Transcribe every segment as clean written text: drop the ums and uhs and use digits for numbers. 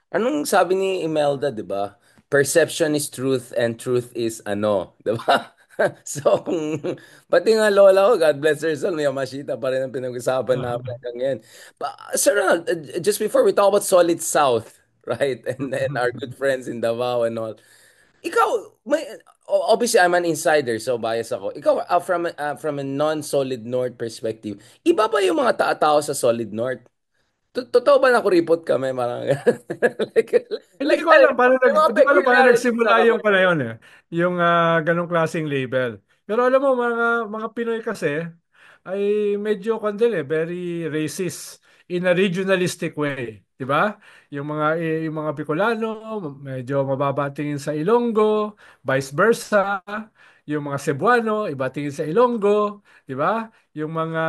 Anong sabi ni Imelda, 'di ba? Perception is truth and truth is ano, 'di ba? So, pati nga lola ko, God bless her soul, may Yamashita pa rin ang pinag-usapan namin hanggang ngayon. Sir Ronald, just before we talk about Solid South, right? And then our good friends in Davao and all. Ikaw, may, obviously I'm an insider, so bias ako. Ikaw, from a non-Solid North perspective, iba ba yung mga tao sa Solid North? Totoo ba na kuripot kami? Parang, like, Hindi like, ko alam paano may mga hindi ko alam paano peculiarities na nagsimula kami. yung pala yun eh. Yung ganong klaseng label. Pero alam mo mga Pinoy kasi ay medyo kandil eh, very racist in a regionalistic way, 'di ba? Yung mga Bicolano medyo mababa ang tingin sa Ilonggo, vice versa. Yung mga Cebuano iba tingin sa Ilonggo, 'di ba? Yung mga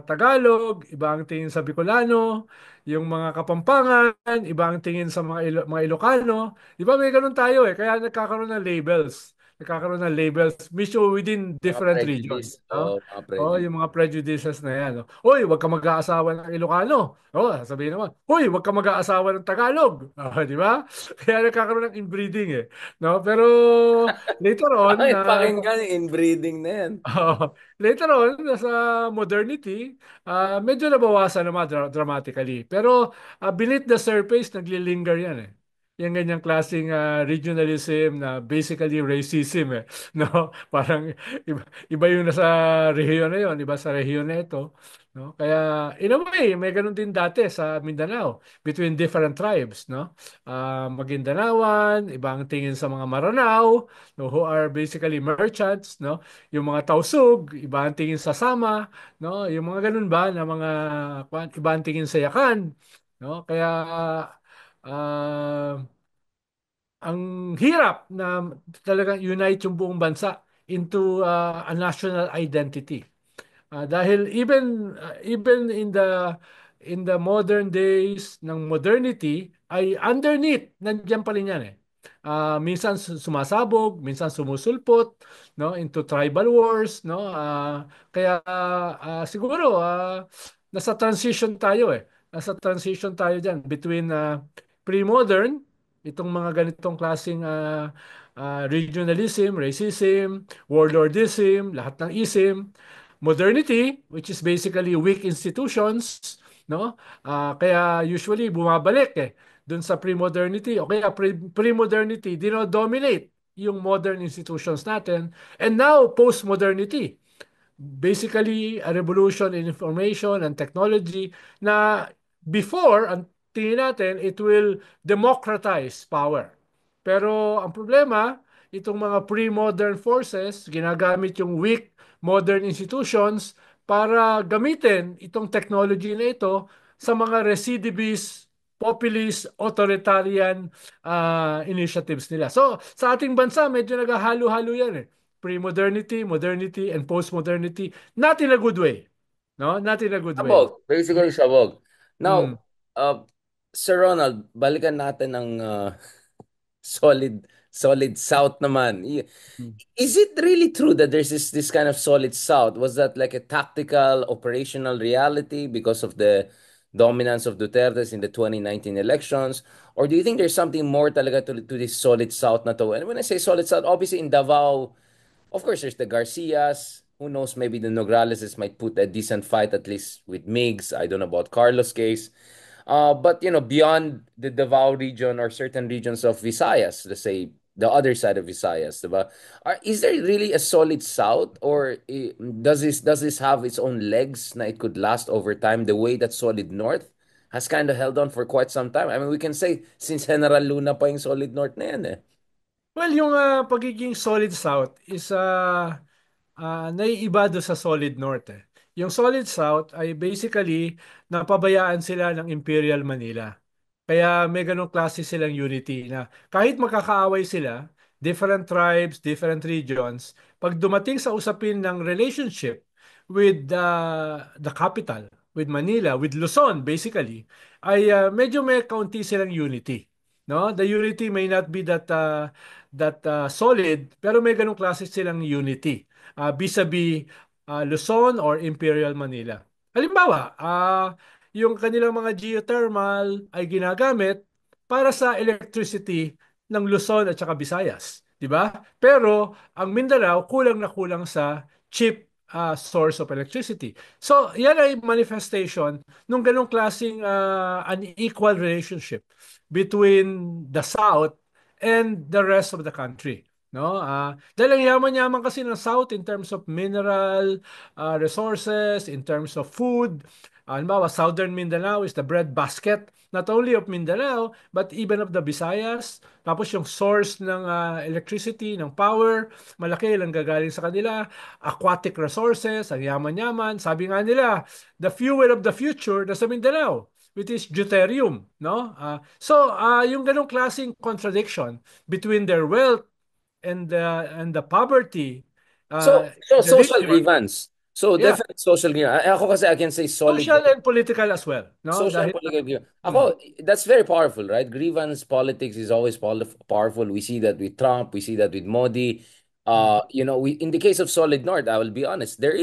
Tagalog iba ang tingin sa Bicolano. Yung mga Kapampangan, iba ang tingin sa mga Ilocano. Di ba may ganun tayo eh. Kaya nagkakaroon ng labels. Nagkakaroon ng labels mismo within Mga different regions. prejudice. No? Mga Oh, prejudice. yung mga prejudices na yan. No? Uy, wag ka mag-aasawa ng Ilocano. Oh, sabihin naman, uy, wag ka mag-aasawa ng Tagalog. Oh, di ba? Kaya nagkakaroon ng inbreeding eh. No? Pero later on, Bakit pakinggan yung inbreeding na yan? later on, sa modernity, medyo nabawasan naman dramatically. Pero beneath the surface, naglilinger yan eh. Yung ganyang klaseng regionalism na basically racism eh. No? Parang iba yung nasa rehiyon na yun, iba sa rehiyon na ito. No? Kaya in a way, may ganun din dati sa Mindanao between different tribes. No? Magindanawan, ibang tingin sa mga Maranao, no, who are basically merchants. No? Yung mga Tausug, iba ang tingin sa Sama, no? Yung mga ganun ba na mga iba ang tingin sa Yakan, no? Kaya ah, ang hirap na talagang unite yung buong bansa into a national identity. Dahil even in the modern days ng modernity ay underneath nandiyan pa rin yan eh. Minsan sumasabog, minsan sumusulpot no into tribal wars no. Kaya siguro nasa transition tayo eh. Nasa transition tayo diyan between pre-modern itong mga ganitong klaseng regionalism, racism, warlordism, lahat ng ism modernity, which is basically weak institutions, no? Kaya usually bumabalik eh dun sa pre-modernity o kaya pre-modernity dino-dominate yung modern institutions natin and now post-modernity basically a revolution in information and technology na before, ang tingin natin, it will democratize power. Pero ang problema, itong mga pre-modern forces, ginagamit yung weak modern institutions para gamitin itong technology na ito sa mga recidivist, populist, authoritarian initiatives nila. So, sa ating bansa, medyo naghahalo-halo yan eh pre-modernity, modernity, and post-modernity, not in a good way. No? Not in a good way. Sabog. Basically, sabog. Mm. Now, Sir Ronald, balikan natin ang solid South naman. Mm. Is it really true that there's this kind of solid South? Was that like a tactical, operational reality because of the dominance of Duterte's in the 2019 elections? Or do you think there's something more talaga to this solid South na to? And when I say solid South, obviously in Davao, of course, there's the Garcias. Who knows, maybe the Nograleses might put a decent fight at least with Migs. I don't know about Carlos' case. But beyond the Davao region or certain regions of Visayas, let's say the other side of Visayas, diba? Is there really a solid south, or does this have its own legs na it could last over time the way that solid north has kind of held on for quite some time? I mean, we can say since General Luna pa yung solid north na yan eh. Well, yung pagiging solid south is naiiba doon sa solid north eh. Yung solid south ay basically napabayaan sila ng Imperial Manila. Kaya may ganong klase silang unity na kahit magkakaaway sila, different tribes, different regions, pag dumating sa usapin ng relationship with the capital, with Manila, with Luzon basically, ay medyo may kaunti silang unity. No? The unity may not be that solid, pero may ganong klase silang unity vis-a-vis Luzon or Imperial Manila. Halimbawa, yung kanilang mga geothermal ay ginagamit para sa electricity ng Luzon at saka Visayas, 'di ba? Pero ang Mindanao kulang na kulang sa cheap source of electricity. So, yan ay manifestation nung ganong klaseng unequal relationship between the South and the rest of the country. No? Dahil ang yaman-yaman kasi ng South in terms of mineral resources, in terms of food. Halimbawa, Southern Mindanao is the breadbasket not only of Mindanao but even of the Visayas. Tapos yung source ng electricity, ng power, malaki lang gagaling sa kanila. Aquatic resources, ang yaman-yaman. Sabi nga nila, the fuel of the future nasa Mindanao, which is deuterium, no? Yung ganong klaseng contradiction between their wealth and the poverty So in the social region, grievance. So yeah, definitely social grievance. Ako kasi I can say solid social and political as well, no? social and Dahil political grievance. mm, Ako, that's very powerful, right? Grievance politics is always powerful. We see that with Trump. We see that with Modi. mm, We in the case of Solid North, I will be honest, there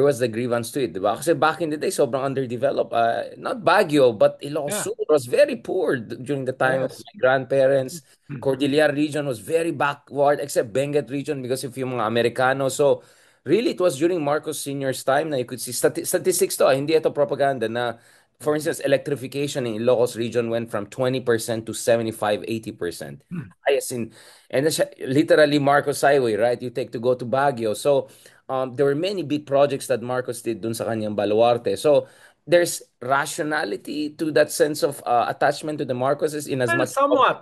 was a grievance to it, diba? Kasi back in the day, sobrang underdeveloped. Not Baguio, but yeah, Ilocos Sur was very poor during the time of yes. my grandparents. Mm. Cordillera region was very backward, except Benguet region because of yung mga Americano. So, really, it was during Marcos Sr.'s time na you could see statistics to, hindi ito propaganda na, for instance, electrification in Ilocos region went from 20% to 75, 80%. Mm. As in, and that's literally Marcos Highway, right? You take to go to Baguio. So, there were many big projects that Marcos did dun sa kanyang Baluarte. So, there's rationality to that sense of attachment to the Marcoses in as Well, much.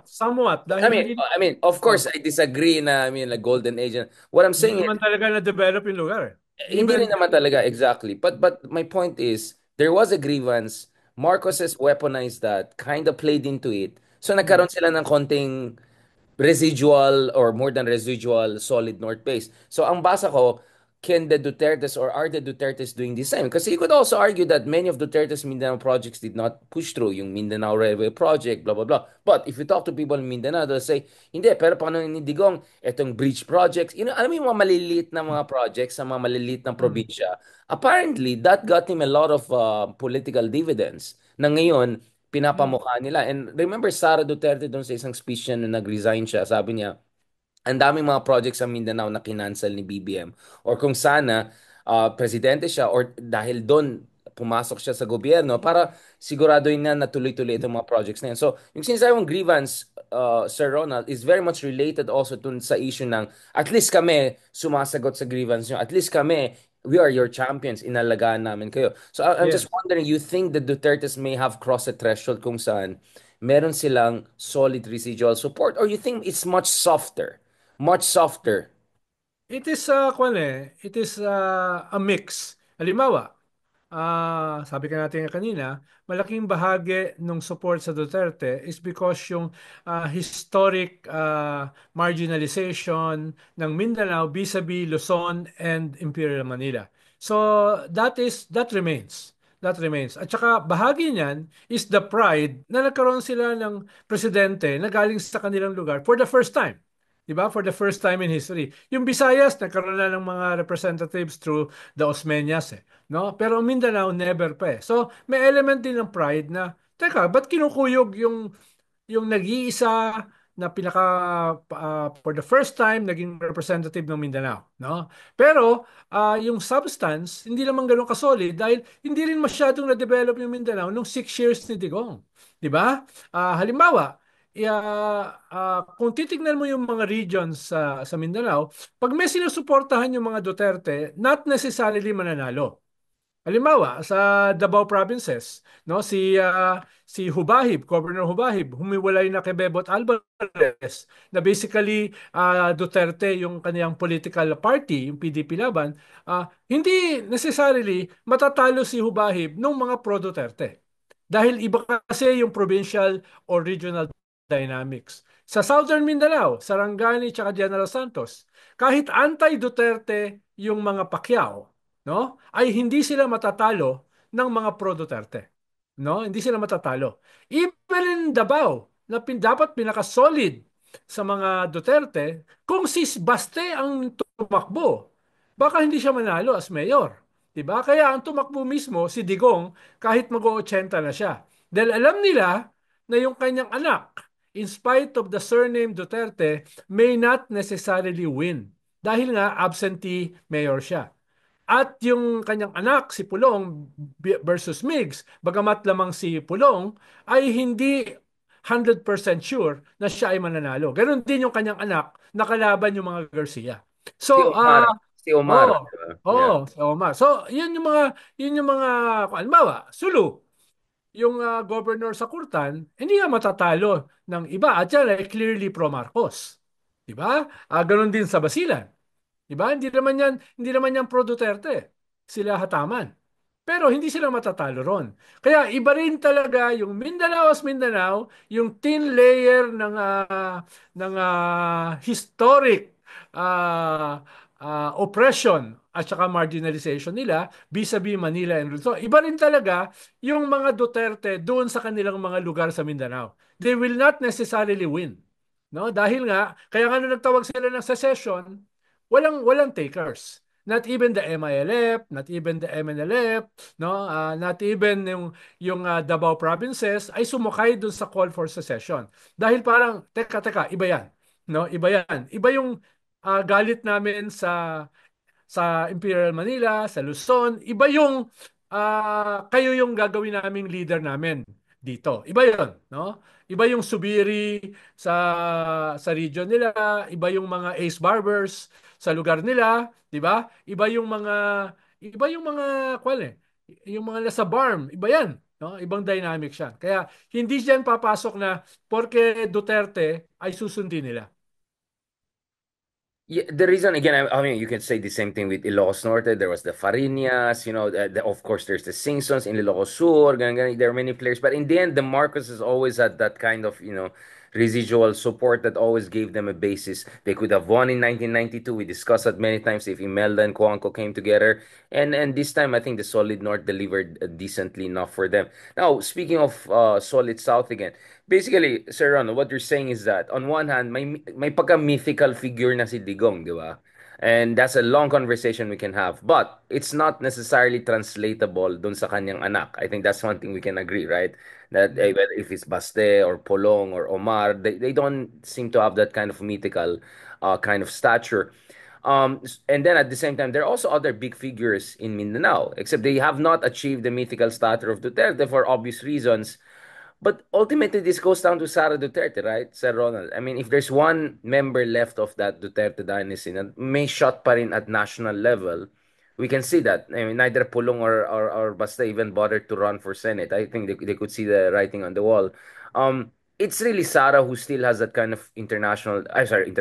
somewhat, I dahil mean, hindi, I mean, of oh, course, I disagree na, I mean, like golden age. What I'm hindi saying naman is, talaga na-develop yung lugar. hindi rin Even, naman talaga, exactly. But my point is, there was a grievance. Marcos has weaponized that, kind of played into it. So mm, nagkaroon sila ng konting residual or more than residual solid North base. So ang basa ko, can the Dutertes or are the Dutertes doing the same? Kasi you could also argue that many of Duterte's Mindanao projects did not push through, yung Mindanao Railway Project, blah, blah, blah. But if you talk to people in Mindanao, they'll say, hindi, pero paano ni Digong, etong bridge projects, alam mo yung mga maliliit na mga projects sa mga maliliit na mm, probinsya, apparently, that got him a lot of political dividends na ngayon, mm, pinapamukha nila. And remember, Sara Duterte doon sa isang speech niya nung nag-resign siya, sabi niya, ang daming mga projects sa Mindanao na kinancel ni BBM. Or kung sana, presidente siya or dahil doon pumasok siya sa gobyerno para siguraduhin na natuloy-tuloy itong mga projects na yan. So, yung sinasabi mong grievance, Sir Ronald, is very much related also dun sa issue ng at least kami sumasagot sa grievance nyo. At least kami, we are your champions. Inalagaan namin kayo. So, I'm just yes. wondering, you think the Dutertes may have crossed a threshold kung saan meron silang solid residual support or you think it's much softer? Much softer. It is, it is a mix. Halimbawa, sabi ka natin kanina, malaking bahagi ng support sa Duterte is because yung historic marginalization ng Mindanao vis-a-vis Luzon and Imperial Manila. So that remains. That remains. At saka bahagi niyan is the pride na nagkaroon sila ng presidente na galing sa kanilang lugar for the first time. 'Di ba? For the first time in history. Yung Visayas nagkaroon na ng mga representatives through the Osmeñas eh. No? Pero ang Mindanao, never pa eh. So, may element din ng pride na, teka, ba't kinukuyog yung nag-iisa na pinaka, for the first time, naging representative ng Mindanao, no? Pero, yung substance, hindi naman ganun kasolid dahil hindi rin masyadong na-develop yung Mindanao nung 6 years ni Digong. Di ba? Halimbawa, kung titignan mo yung mga regions sa Mindanao, pag may sinusuportahan yung mga Duterte, not necessarily mananalo. Halimbawa, sa Davao Provinces, no, si Hubahib, Governor Hubahib, humiwalay na kay Bebot Alvarez, na basically Duterte yung kaniyang political party, yung PDP Laban, hindi necessarily matatalo si Hubahib ng mga pro-Duterte. Dahil iba kasi yung provincial or regional dynamics. Sa Southern Mindanao, Sarangani at General Santos, kahit anti-Duterte yung mga Pacquiao, no? Ay hindi sila matatalo ng mga pro-Duterte. No? Hindi sila matatalo. Even in Davao, na dapat pinaka-solid sa mga Duterte, kung si Baste ang tumakbo, baka hindi siya manalo as mayor. Diba? Kaya ang tumakbo mismo si Digong kahit mag-80 na siya. Dahil alam nila na yung kanyang anak, in spite of the surname Duterte, may not necessarily win. Dahil nga absentee mayor siya. At yung kanyang anak, si Pulong versus Migs, bagamat lamang si Pulong, ay hindi 100% sure na siya ay mananalo. Ganon din yung kanyang anak, nakalaban yung mga Garcia. Si So, Omar. Si Omar. oh, Di ba? Yeah. Omar. So, yun yung mga, halimbawa, Sulu, yung governor sa Kurtan, hindi nga matatalo ng iba at yan ay clearly pro-Marcos. Di ba? Ganon din sa Basilan. Di ba? Hindi naman yan pro Duterte. Sila hataman. Pero hindi sila matatalo ron. Kaya iba rin talaga yung Mindanao as Mindanao, yung thin layer ng historic oppression at saka marginalization nila vis-a-vis Manila and Luzon. Iba rin talaga yung mga Duterte doon sa kanilang mga lugar sa Mindanao. They will not necessarily win. No? Dahil nga, kaya nga nung nagtawag sila ng secession, walang takers. Not even the MILF, not even the MNLF, no? Not even yung Davao provinces ay sumakay dun sa call for secession. Dahil parang teka, iba 'yan, no? Iba 'yan. Iba yung galit namin sa Imperial Manila, sa Luzon. Iba yung kayo yung gagawin naming leader namin dito. Iba 'yon, no? Iba yung subiri sa region nila, iba yung mga ace barbers sa lugar nila, 'di ba? Iba yung mga kwal eh. Yung mga nasa barm, iba 'yan, no? Ibang dynamic siya. Kaya hindi diyan papasok na porke Duterte ay susundin nila. Yeah, the reason again, I mean, you can say the same thing with Ilocos Norte. There was the Fariñas, of course, there's the Singsons in Ilocos Sur. There are many players, but in the end, the Marcoses always had that kind of, residual support that always gave them a basis. They could have won in 1992. We discussed that many times if Imelda and Coanco came together, and this time, I think the Solid North delivered decently enough for them. Now, speaking of Solid South again. Basically, Sir Ron, what you're saying is that on one hand, may pagka-mythical figure na si Digong, di ba? And that's a long conversation we can have. But it's not necessarily translatable dun sa kanyang anak. I think that's one thing we can agree, right? That whether if it's Baste or Polong or Omar, they don't seem to have that kind of mythical kind of stature. And then at the same time, there are also other big figures in Mindanao, except they have not achieved the mythical stature of Duterte for obvious reasons. But ultimately, this goes down to Sara Duterte, right? Sir Ronald. I mean, if there's one member left of that Duterte dynasty na may shot pa rin at national level, we can see that. I mean, neither Pulong or Basta even bothered to run for Senate. I think they could see the writing on the wall. It's really Sara who still has that kind of international, I sorry,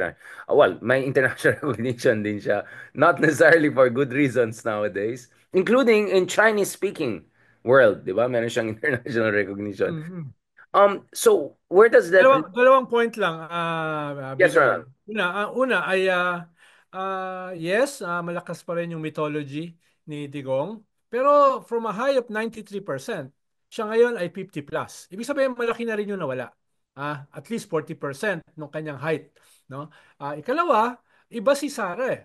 well, may international recognition din siya. Not necessarily for good reasons nowadays, including in Chinese-speaking world, di ba? Meron siyang international recognition. Mhm. So where does that Dalawang point lang, yes, Bigor. Ronald? Una ay yes, malakas pa rin yung mythology ni Digong. Pero from a high of 93%, siya ngayon ay 50 plus. Ibig sabihin malaki na rin yung nawala. At least 40% ng kanyang height, no? Ikalawa, iba si Sara eh.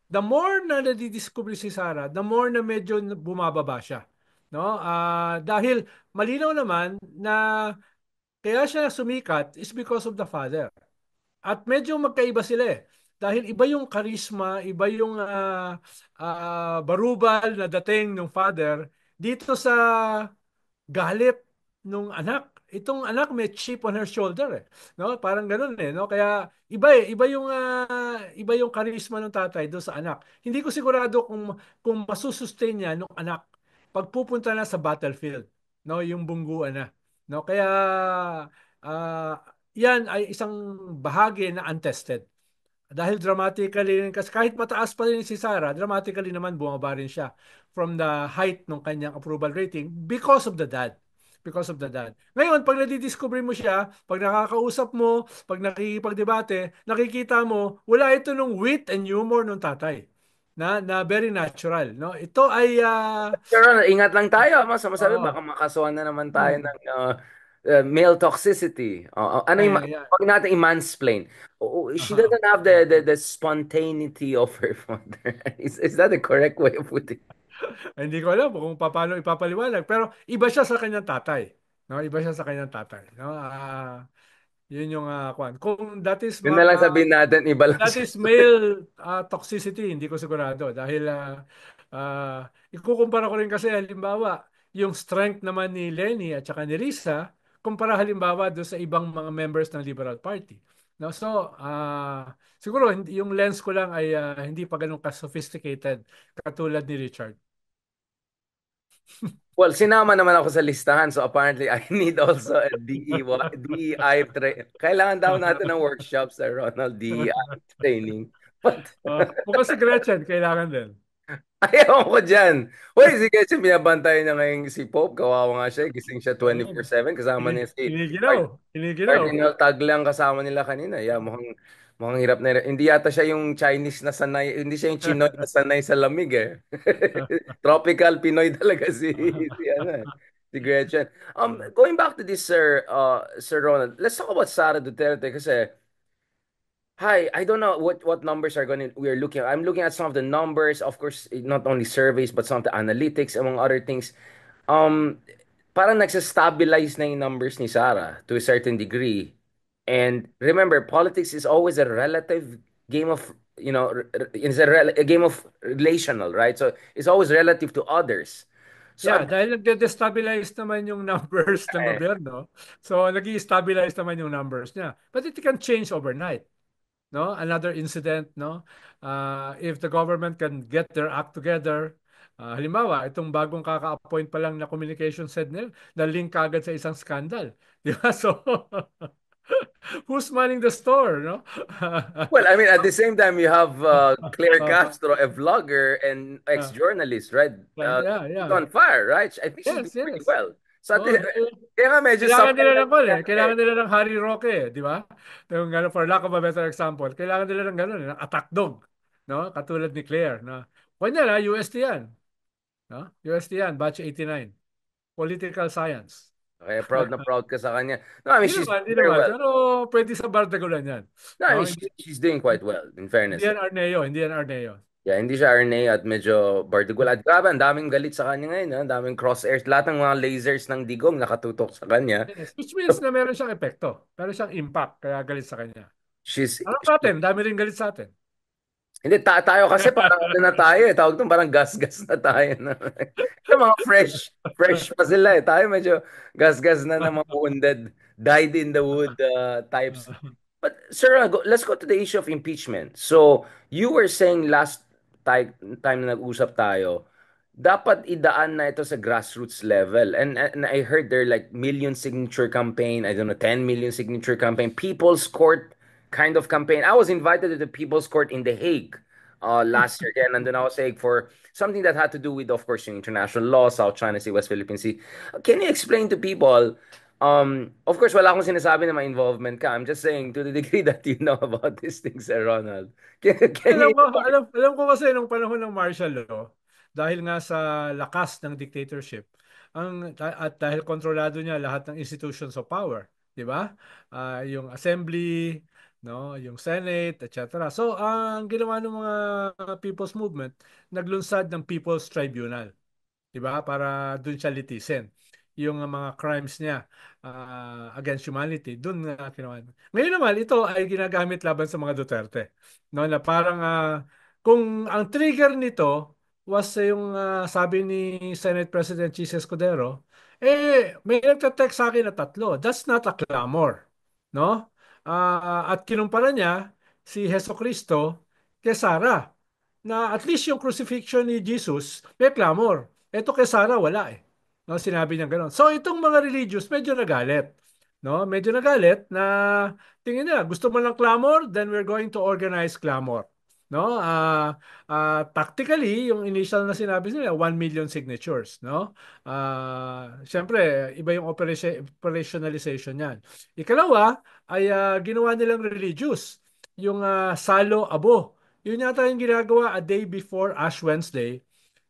The more na nadidiscover si Sara, the more na medyo bumababa siya, no? Dahil malinaw naman na kaya siya sumikat is because of the father. At medyo magkaiba sila eh. Dahil iba yung charisma, iba yung barubal na dating ng father dito sa galit nung anak. Itong anak may chip on her shoulder eh. No? Parang ganoon eh, no? Kaya iba eh, iba yung charisma ng tatay do sa anak. Hindi ko sigurado kung masusustain niya nung anak pagpupunta na sa battlefield, no? Yung bungguan na. No? Kaya ah, yan ay isang bahagi na untested. Dahil dramatically, kasi kahit mataas pa rin si Sara, dramatically naman bumaba rin siya from the height ng kanyang approval rating because of the dad. Because of the dad. Ngayon, pag nadidiscover mo siya, pag nakakausap mo, pag nakikipagdebate, nakikita mo, wala ito nung wit and humor ng tatay. Na very natural. No? Ito ay, Sir Ronald, ingat lang tayo. Masama-sabi, oo, baka makasuhan na naman tayo hmm, ng male toxicity. Ano yung, yeah, pag natin i-mansplain. She aha. doesn't have the spontaneity of her father. Is that the correct way of putting it? Hindi ko alam kung paano ipapaliwanag. Pero iba siya sa kanyang tatay. No, iba siya sa kanyang tatay, no? Yun yung kwan. Kung Yun na lang sabihin natin, iba lang that siya. is male toxicity, hindi ko sigurado dahil ikukumpara ko rin kasi halimbawa yung strength naman ni Lenny at saka ni Risa kumpara halimbawa do sa ibang mga members ng Liberal Party. No, so siguro yung lens ko lang ay hindi pa ganun ka-sophisticated katulad ni Richard. Well, sinama naman ako sa listahan. So apparently, I need also a DEI Kailangan daw natin ng workshop sa Ronald DEI training. But Mukhang si Gretchen, kailangan din. ayaw ko dyan. Uy, sige, si binabantayan niya ngayon si Pope. Kawawa nga siya. Gising siya Ayun. 24/7. Kasama niya si Kiniginaw. Kiniginaw. Cardinal Taglang kasama nila kanina. Yeah, mukhang hirap na hirap. Hindi yata siya yung Chinese na sanay. Hindi siya yung Chinoy na sanay sa lamig eh. Tropical Pinoy talaga si Gretchen. Going back to this, Sir Ronald, let's talk about Sara Duterte kasi hi, I don't know what numbers are going we're looking at. I'm looking at some of the numbers, of course, not only surveys but some of the analytics among other things. Um, Parang nagsa-stabilize na yung numbers ni Sarah to a certain degree. And remember, politics is always a relative game of, it's a game of relational, right? So it's always relative to others. So Yeah, dahil nagde-destabilize naman yung numbers ng eh, gobyerno. So, nag-i-stabilize naman yung numbers niya. But it can change overnight. No? Another incident, no? If the government can get their act together, halimbawa, itong bagong kaka-appoint pa lang na communications head nila, na-link agad sa isang scandal. Di ba? So, who's manning the store, no? well, I mean, at the same time, you have Claire Castro, a vlogger and ex-journalist, right? Yeah, She's yeah. on fire, right? I think she's doing Yes, pretty yes. well. So, Oh, kaya nga medyo kailangan nila ng supplemental call yan eh. eh. Kailangan nila ng Harry Roque, di ba? Yung ano, for lack of a better example, kailangan nila ng gano'n, ng attack dog, no? Katulad ni Claire, no? Kanya na, UST yan, no? UST yan, batch 89. Political science. Kaya proud na proud ka sa kanya. No, I mean, she's Hindi doing very naman. well. Pero pwede sa Bardagulan yan. No, I No? mean, she's doing quite well, in Hindi fairness. yan Arneo, hindi yan Arneo. Yeah, hindi siya RNA at medyo Bardugol. At grabe, ang daming galit sa kanya ngayon. Ang daming crosshairs. Lahat ng mga lasers ng digong nakatutok sa kanya. Yes. Which means na meron siyang epekto. Meron siyang impact, kaya galit sa kanya. She's, Ano sa atin? Dami rin galit sa atin. Hindi, tayo kasi parang ano na tayo eh. Tawag doon, parang gas-gas na tayo. Na. Yung mga fresh pa sila eh. Tayo medyo gas-gas na ng mga wounded, died in the wood types. But sir, let's go to the issue of impeachment. So, you were saying last time na nag-usap tayo, dapat idaan na ito sa grassroots level. And I heard there like million signature campaign, I don't know, 10 million signature campaign, People's Court kind of campaign. I was invited to the People's Court in The Hague last year. Kaya nandun ako sa Hague for something that had to do with, of course, yung international law, South China Sea, West Philippine Sea. Can you explain to people, of course, wala akong sinasabi na may involvement ka. I'm just saying to the degree that you know about these things, Sir Ronald. Can Alam you... ko, alam ko kasi nung panahon ng martial law, dahil nga sa lakas ng dictatorship, at dahil kontrolado niya lahat ng institutions of power, di ba? Yung assembly, no, yung Senate, etc. So, ang ginawa ng mga People's Movement, naglunsad ng People's Tribunal. 'Di ba? Para doon siya litisin yung mga crimes niya against humanity. Doon nga ginawa. Ngayon naman, ito ay ginagamit laban sa mga Duterte. No, na parang kung ang trigger nito was yung sabi ni Senate President Chis Escudero, may nagte-text sa akin na tatlo. That's not a clamor. No? At kinumpara niya si Heso Kristo kay Sarah na at least yung crucifixion ni Jesus may clamor. Ito kay Sarah, wala eh. No, sinabi niya gano'n. So itong mga religious, medyo nagalit. No, medyo nagalit na tingin nila, gusto mo ng clamor, then we're going to organize clamor. No, tactically, yung initial na sinabi nila, 1 million signatures. No, syempre, iba yung operationalization niyan. Ikalawa, ay ginawa nilang religious. Yung Salo Abo. Yun yata yung ginagawa a day before Ash Wednesday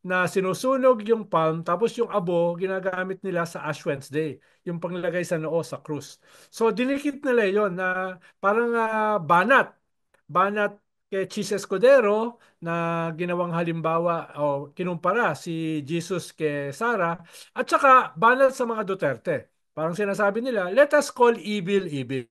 na sinusunog yung palm tapos yung abo ginagamit nila sa Ash Wednesday, yung panglagay sa noo sa krus. So dinikit nila yon na parang banat kay Chis Escudero na ginawang halimbawa o kinumpara si Jesus kay Sara at saka banat sa mga Duterte. Parang sinasabi nila, let us call evil evil.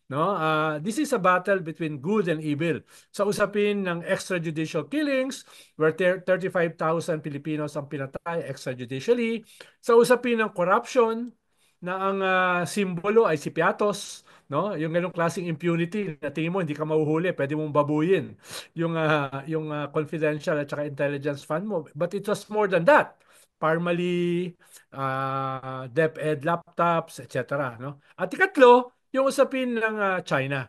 No? This is a battle between good and evil. Sa usapin ng extrajudicial killings, where 35,000 Filipinos ang pinatay extrajudicially. Sa usapin ng corruption, na ang simbolo ay si Piatos, no? Yung ganung klaseng impunity na tingin mo hindi ka mahuhuli, pwede mong babuyin yung confidential at saka intelligence fund mo. But it was more than that. Parmali, DepEd laptops, etc. No? At ikatlo, yung usapin ng China,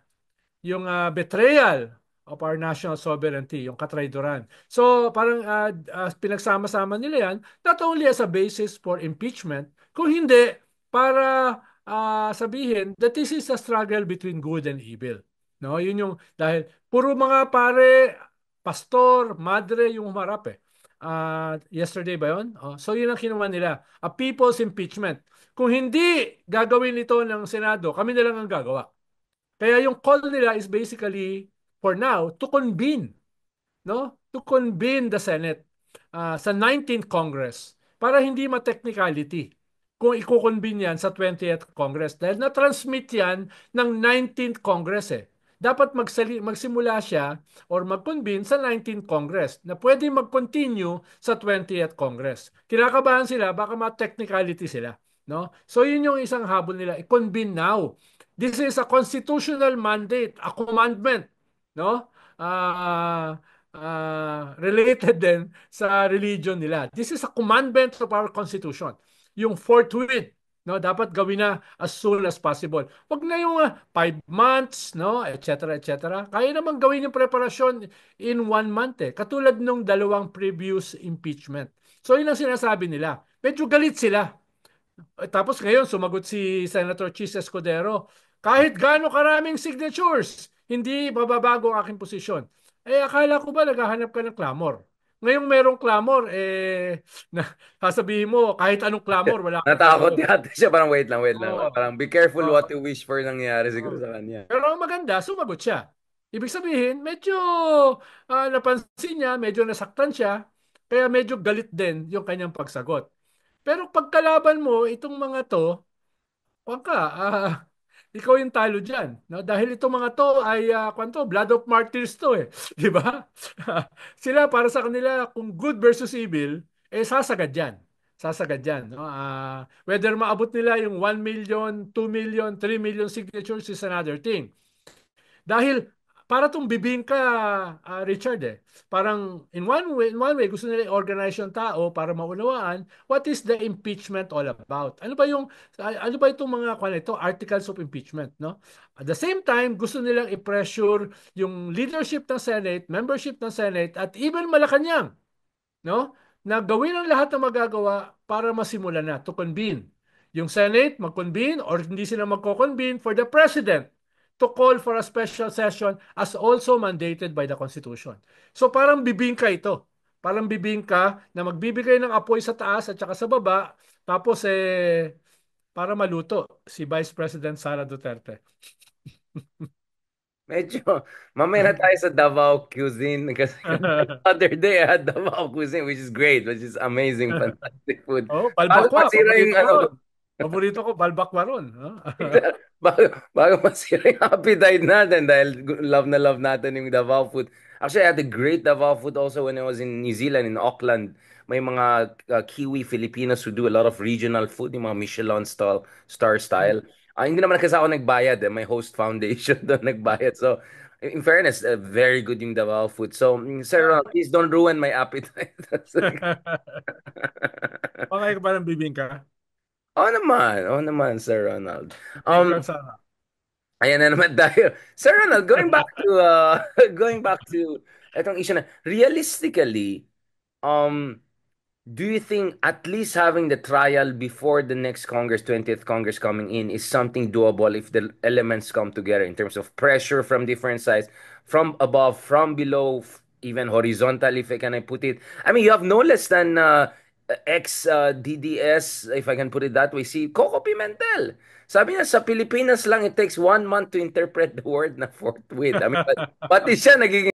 yung betrayal of our national sovereignty, yung katrayduran. So parang pinagsama-sama nila yan, not only as a basis for impeachment, kung hindi para sabihin that this is a struggle between good and evil. No, yun yung dahil puro mga pare, pastor, madre yung humarap eh. Yesterday ba yun? So yun ang kinuha nila, a people's impeachment. Kung hindi gagawin ito ng Senado, kami na lang ang gagawa. Kaya yung call nila is basically, for now, to convene, no? To convene the Senate sa 19th Congress para hindi ma-technicality kung i-convene yan sa 20th Congress. Dahil na-transmit yan ng 19th Congress eh. Dapat magsimula siya or mag-convene sa 19th Congress na pwede mag-continue sa 20th Congress. Kinakabahan sila, baka ma-technicality sila. No? So yun yung isang habol nila, i-convene now. This is a constitutional mandate, a commandment, no? Related din sa religion nila. This is a commandment of our constitution. Yung forthwith, no, dapat gawin na as soon as possible. Wag na yung 5 months, no, etc. etc. Kaya naman gawin yung preparasyon in 1 month eh. Katulad nung dalawang previous impeachment. So yun ang sinasabi nila. Medyo galit sila. Tapos ngayon, sumagot si Senator Chis Escudero, kahit gaano karaming signatures, hindi bababago ang aking posisyon. Eh, akala ko ba naghahanap ka ng clamor? Ngayong merong clamor, na, sasabihin mo, kahit anong clamor, wala akong Natakot gagawin. yata siya. Parang wait lang, wait lang. Oo. Parang be careful Oo. what you wish for nangyari siguro Oo. sa kanya. Pero ang maganda, sumagot siya. Ibig sabihin, medyo napansin niya, medyo nasaktan siya, kaya medyo galit din yung kanyang pagsagot. Pero pagkalaban mo, itong mga to, wag ka, ikaw yung talo dyan. No? Dahil itong mga to ay, kwanto, blood of martyrs to eh. Di ba? Sila, para sa kanila, kung good versus evil, sasagad yan. Sasagad yan. No? Whether maabot nila yung 1 million, 2 million, 3 million signatures is another thing. Dahil para tong bibingka, Richard eh. Parang in one way gusto nila i-organize yung tao para maunawaan what is the impeachment all about. Ano ba itong mga articles of impeachment, no? At the same time, gusto nilang i-pressure yung leadership ng Senate, membership ng Senate at even Malacanang, no? Na gawin ang lahat ng magagawa para masimulan na to convene. Yung Senate mag-convene or hindi sila magko-convene for the President to call for a special session as also mandated by the Constitution. So parang bibingka ito. Parang bibingka na magbibigay ng apoy sa taas at saka sa baba tapos para maluto si Vice President Sara Duterte. Medyo, mamaya na tayo sa Davao cuisine kasi the other day I had Davao cuisine which is great, which is amazing, fantastic food. Oh, Bago balbakwa, masira yung paborito ko. ano, Paborito ko balbakwa ron. bago masira yung appetite natin dahil love na love natin yung Davao food. Actually, I had a great Davao food also when I was in New Zealand, in Auckland. May mga Kiwi Filipinos who do a lot of regional food, yung mga Michelin star style. Hindi naman kasi ako nagbayad. May host foundation doon nagbayad. So, in fairness, very good yung Davao food. So, Sir Ronald, please don't ruin my appetite. Okay ka ba ng bibingka? Oo naman, Sir Ronald. Thank you, Sarah. Ayan na naman tayo. Sir Ronald, going back to going back to etong issue na realistically, um do you think at least having the trial before the next Congress, 20th Congress coming in is something doable if the elements come together in terms of pressure from different sides, from above, from below, even horizontal, if I can put it. I mean, you have no less than ex-DDS, if I can put it that way, si Coco Pimentel. Sabi niya, sa Pilipinas lang, it takes 1 month to interpret the word na forthwith. I mean, pati siya nagiging